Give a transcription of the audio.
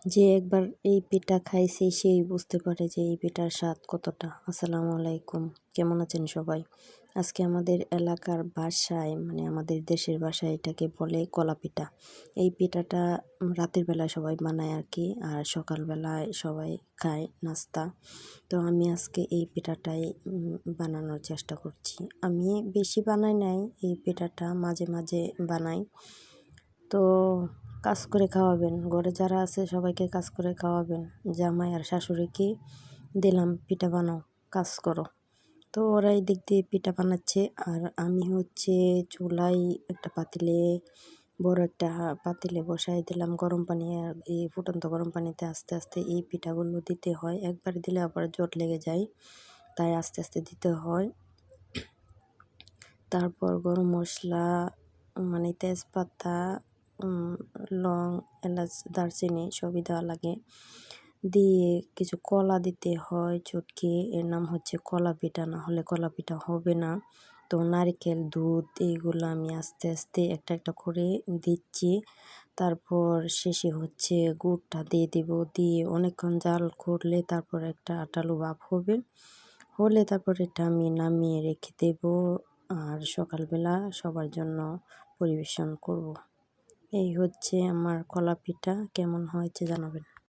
যে একবার এই পিঠা খাইছে সেই বুঝতে পারে যে এই পিঠার স্বাদ কতটা। আসসালামু আলাইকুম, কেমন আছেন সবাই? আজকে আমাদের এলাকার ভাষায় মানে আমাদের দেশের ভাষায় এটাকে বলে কলা পিঠা। এই পিঠাটা রাতের বেলায় সবাই বানায় আর কি, আর সকালবেলায় সবাই খায় নাস্তা। তো আমি আজকে এই পিঠাটাই বানানোর চেষ্টা করছি। আমি বেশি বানাই নাই, এই পিঠাটা মাঝে মাঝে বানাই। তো কাজ করে খাওয়াবেন, ঘরে যারা আছে সবাইকে কাজ করে খাওয়াবেন। জামাই আর শাশুড়িকে দিলাম পিঠা বানাও, কাজ করো। তো ওরা এই দিক দিয়ে পিঠা বানাচ্ছে, আর আমি হচ্ছে চুলায় একটা পাতিলে, বড় একটা পাতিলে বসাই দিলাম গরম পানি। আর এই ফুটন্ত গরম পানিতে আস্তে আস্তে এই পিঠাগুলো দিতে হয়, একবার দিলে আবার জট লেগে যায়, তাই আস্তে আস্তে দিতে হয়। তারপর গরম মশলা মানে তেজপাতা, লং, এলাচ, দারচিনি সবই দেওয়া লাগে। দিয়ে কিছু কলা দিতে হয় চটকে, এর নাম হচ্ছে কলা পিঠা, না হলে কলা পিঠা হবে না। তো নারকেল, দুধ এইগুলো আমি আস্তে আস্তে একটা একটা করে দিচ্ছি। তারপর শেষে হচ্ছে গুড়টা দিয়ে দেব, দিয়ে অনেকক্ষণ জাল করলে তারপর একটা আটালো ভাব হবে। হলে তারপর এটা আমি নামিয়ে রেখে দেব, আর সকালবেলা সবার জন্য পরিবেশন করব। এই হচ্ছে আমার কলা পিঠা, কেমন হয়েছে জানাবেন।